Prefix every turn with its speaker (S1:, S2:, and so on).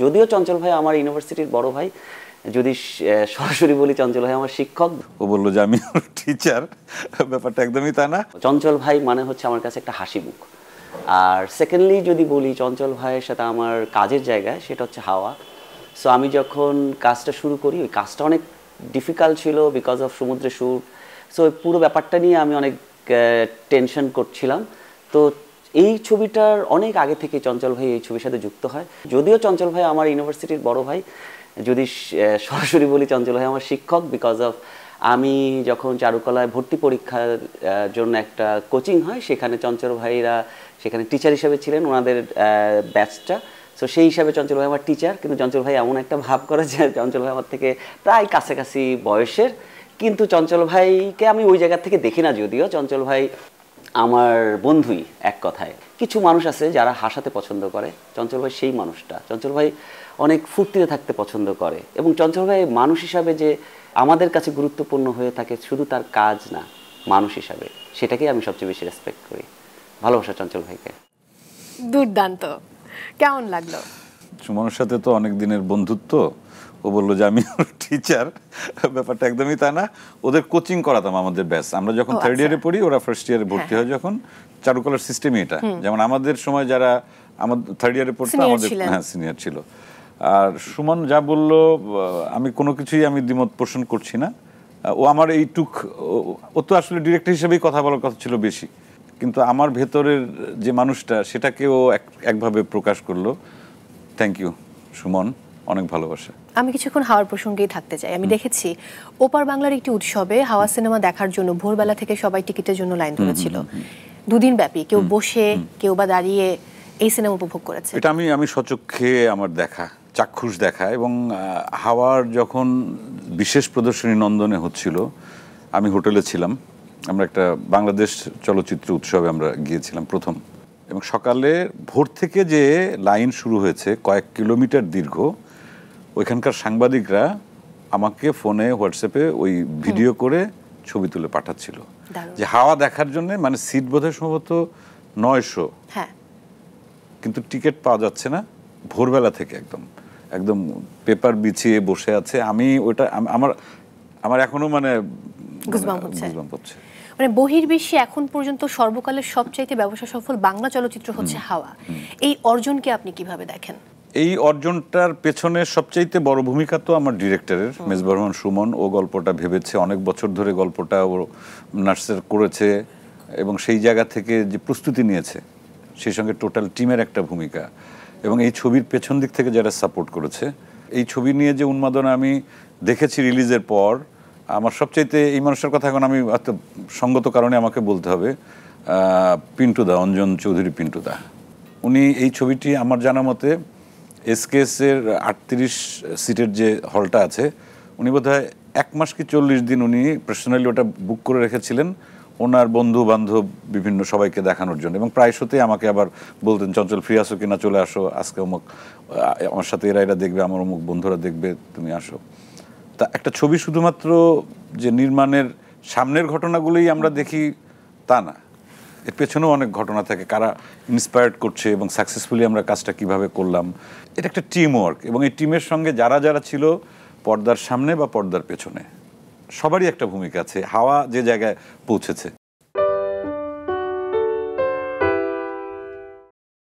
S1: যদিও চঞ্চল ভাই আমার ইউনিভার্সিটির বড় ভাই, যদি সরাসরি বলি চঞ্চল ভাই আমার শিক্ষক।
S2: ও বললো যে আমি টিচার, ব্যাপারটা একদমই তা না।
S1: চঞ্চল ভাই মানে হচ্ছে আমার কাছে একটা হাসি মুখ। আর সেকেন্ডলি যদি বলি চঞ্চল ভাইয়ের সাথে আমার কাজের জায়গায়, সেটা হচ্ছে হাওয়া। সো আমি যখন কাজটা শুরু করি, ওই কাজটা অনেক ডিফিকাল্ট ছিল বিকজ অফ সমুদ্রে শ্যুট। সো ওই পুরো ব্যাপারটা নিয়ে আমি অনেক টেনশন করছিলাম। তো এই ছবিটার অনেক আগে থেকে চঞ্চল ভাই এই ছবির সাথে যুক্ত হয়। যদিও চঞ্চল ভাই আমার ইউনিভার্সিটির বড় ভাই, যদি সরাসরি বলি চঞ্চল ভাই আমার শিক্ষক, বিকজ অফ আমি যখন চারুকলায় ভর্তি পরীক্ষার জন্য একটা কোচিং হয়, সেখানে চঞ্চল ভাইরা সেখানে টিচার হিসেবে ছিলেন, ওনাদের ব্যাচটা। সো সেই হিসাবে চঞ্চল ভাই আমার টিচার। কিন্তু চঞ্চল ভাই এমন একটা ভাব করে যে চঞ্চল ভাই আমার থেকে প্রায় কাছাকাছি বয়সের, কিন্তু চঞ্চল ভাইকে আমি ওই জায়গা থেকে দেখি না। যদিও চঞ্চল ভাই আমার বন্ধুই এক কথায়। কিছু মানুষ আছে যারা হাসাতে পছন্দ করে, চঞ্চল ভাই সেই মানুষটা। চঞ্চল ভাই অনেক ফুর্তিতে থাকতে পছন্দ করে, এবং চঞ্চল ভাই মানুষ হিসাবে যে আমাদের কাছে গুরুত্বপূর্ণ হয়ে থাকে, শুধু তার কাজ না, মানুষ হিসাবে, সেটাকেই আমি সবচেয়ে বেশি রেসপেক্ট করি। ভালোবাসা চঞ্চল ভাইকে।
S3: দুর্দান্ত। কেমন লাগলো?
S2: সুমনের সাথে তো অনেক দিনের বন্ধুত্ব। ও বললো যে আমি টিচার, ব্যাপারটা একদমই তা না। ওদের কোচিং করাতাম আমাদের ব্যাচ। আমরা যখন থার্ড ইয়ারে পড়ি, ওরা ফার্স্ট ইয়ারে ভর্তি হয় যখন। চারুকলার সিস্টেমই এটা। যেমন আমাদের সময় যারা আমাদের থার্ড ইয়ারে পড়তো, আমাদের হ্যাঁ সিনিয়র ছিল। আর সুমন যা বলল, আমি কোনো কিছুই আমি দ্বিমত পোষণ করছি না। ও আমার এইটুক, ও তো আসলে ডিরেক্টর হিসেবেই কথা বলার কথা ছিল বেশি, কিন্তু আমার ভেতরের যে মানুষটা, সেটাকে ও একভাবে প্রকাশ করলো। থ্যাংক ইউ সুমন, অনেক ভালোবাসা।
S3: আমি কিছুক্ষণ হাওয়ার প্রসঙ্গেই থাকতে চাই। আমি দেখেছি ওপার বাংলার একটি উৎসবে হাওয়া সিনেমা দেখার জন্য ভোরবেলা থেকে সবাই টিকিটের জন্য লাইন ধরেছিল। দুদিন ব্যাপী, কেউ বসে কেউ বা দাঁড়িয়ে এই সিনেমা উপভোগ করেছে।
S2: এটা আমি সচক্ষে আমার দেখা, চাক্ষুষ দেখা। এবং হাওয়ার যখন বিশেষ প্রদর্শনী নন্দনে হচ্ছিল, আমি হোটেলে ছিলাম। আমরা একটা বাংলাদেশ চলচ্চিত্র উৎসবে আমরা গিয়েছিলাম প্রথম, এবং সকালে ভোর থেকে যে লাইন শুরু হয়েছে কয়েক কিলোমিটার দীর্ঘ, ওইখানকার সাংবাদিকরা আমাকে ফোনে, হোয়াটসঅ্যাপে ওই ভিডিও করে ছবি তুলে পাঠাচ্ছিল যে হাওয়া দেখার জন্য, মানে সিট বোধহয় সম্ভবত 900, কিন্তু টিকিট পাওয়া যাচ্ছে না। ভোরবেলা থেকে একদম একদম পেপার বিছিয়ে বসে আছে। আমি ওইটা আমার এখনো মানে
S3: গুজবাম্প হচ্ছে। মানে বহির্বিশ্বে এখন পর্যন্ত সর্বকালের সবচাইতে ব্যবসা সফল বাংলা চলচ্চিত্র হচ্ছে হাওয়া। এই অর্জনকে আপনি কিভাবে দেখেন?
S2: এই অর্জনটার পেছনে সবচাইতে বড় ভূমিকা তো আমার ডিরেক্টরের, মেজবাহ রহমান সুমন। ও গল্পটা ভেবেছে, অনেক বছর ধরে গল্পটা ও নার্সার করেছে, এবং সেই জায়গা থেকে যে প্রস্তুতি নিয়েছে, সেই সঙ্গে টোটাল টিমের একটা ভূমিকা, এবং এই ছবির পেছন দিক থেকে যারা সাপোর্ট করেছে। এই ছবি নিয়ে যে উন্মাদনা আমি দেখেছি রিলিজের পর, আমার সবচাইতে এই মানুষের কথা এখন আমি সঙ্গত কারণে আমাকে বলতে হবে, পিন্টুদা, অঞ্জন চৌধুরী পিন্টুদা। উনি এই ছবিটি আমার জানা মতে এসকেএসের 38 সিটের যে হলটা আছে, উনি বোধহয় 1 মাস কি 40 দিন উনি পার্সোনালি ওটা বুক করে রেখেছিলেন ওনার বন্ধু বান্ধব বিভিন্ন সবাইকে দেখানোর জন্য। এবং প্রায়শতেই আমাকে আবার বলতেন, চঞ্চল ফ্রি আসো কিনা, চলে আসো, আজকে অমুক আমার সাথে এরা দেখবে, আমার অমুক বন্ধুরা দেখবে, তুমি আসো। তা একটা ছবি শুধুমাত্র যে নির্মাণের সামনের ঘটনাগুলোই আমরা দেখি তা না, এর পেছনেও অনেক ঘটনা থাকে, কারা ইন্সপায়ার্ড করছে এবং সাকসেসফুলি আমরা কাজটা কিভাবে করলাম। এটা একটা টিম ওয়ার্ক, এবং এই টিমের সঙ্গে যারা যারা ছিল পর্দার সামনে বা পর্দার পেছনে, সবারই একটা ভূমিকা আছে হাওয়া যে জায়গায় পৌঁছেছে।